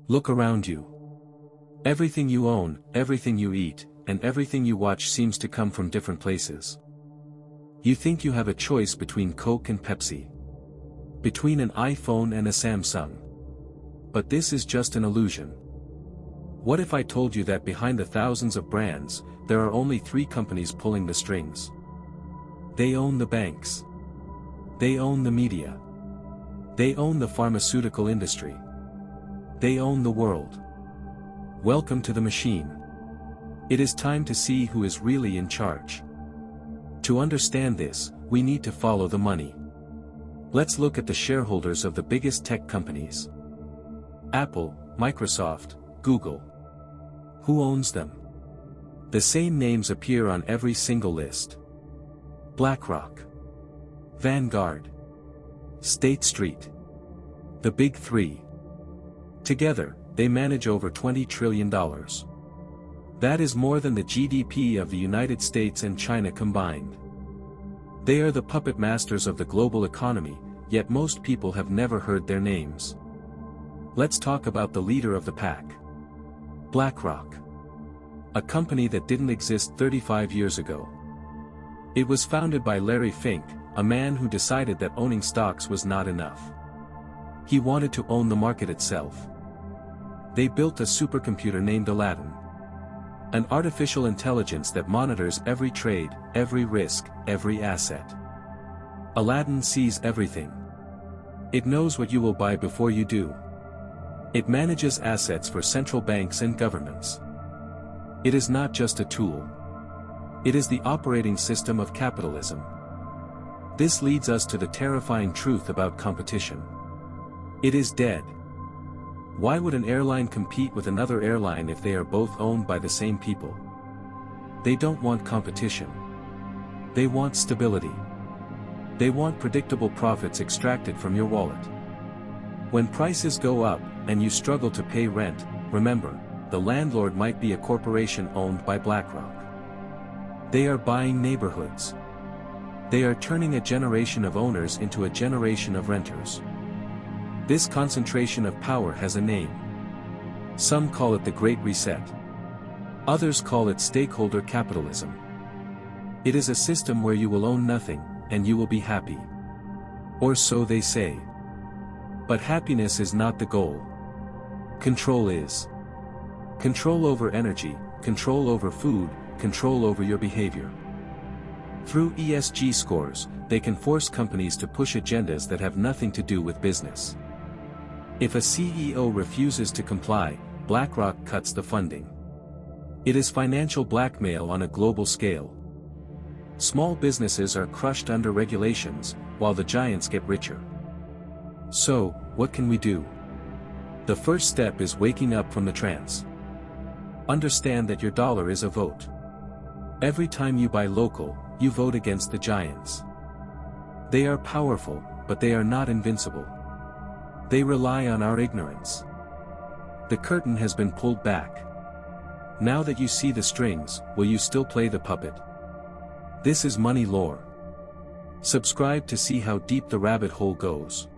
Look around you. Everything you own, everything you eat, and everything you watch seems to come from different places. You think you have a choice between Coke and Pepsi, between an iPhone and a Samsung. But this is just an illusion. What if I told you that behind the thousands of brands, there are only 3 companies pulling the strings? They own the banks. They own the media. They own the pharmaceutical industry. They own the world. Welcome to the machine. It is time to see who is really in charge. To understand this, we need to follow the money. Let's look at the shareholders of the biggest tech companies. Apple, Microsoft, Google. Who owns them? The same names appear on every single list. BlackRock, Vanguard, State Street. The big 3. Together, they manage over $20 trillion. That is more than the GDP of the United States and China combined. They are the puppet masters of the global economy, yet most people have never heard their names. Let's talk about the leader of the pack. BlackRock. A company that didn't exist 35 years ago. It was founded by Larry Fink, a man who decided that owning stocks was not enough. He wanted to own the market itself. They built a supercomputer named Aladdin. An artificial intelligence that monitors every trade, every risk, every asset. Aladdin sees everything. It knows what you will buy before you do. It manages assets for central banks and governments. It is not just a tool. It is the operating system of capitalism. This leads us to the terrifying truth about competition. It is dead. Why would an airline compete with another airline if they are both owned by the same people? They don't want competition. They want stability. They want predictable profits extracted from your wallet. When prices go up, and you struggle to pay rent, remember, the landlord might be a corporation owned by BlackRock. They are buying neighborhoods. They are turning a generation of owners into a generation of renters. This concentration of power has a name. Some call it the Great Reset. Others call it stakeholder capitalism. It is a system where you will own nothing, and you will be happy. Or so they say. But happiness is not the goal. Control is. Control over energy, control over food, control over your behavior. Through ESG scores, they can force companies to push agendas that have nothing to do with business. If a CEO refuses to comply, BlackRock cuts the funding. It is financial blackmail on a global scale. Small businesses are crushed under regulations, while the giants get richer. So, what can we do? The first step is waking up from the trance. Understand that your dollar is a vote. Every time you buy local, you vote against the giants. They are powerful, but they are not invincible. They rely on our ignorance. The curtain has been pulled back. Now that you see the strings, will you still play the puppet? This is Money Lore. Subscribe to see how deep the rabbit hole goes.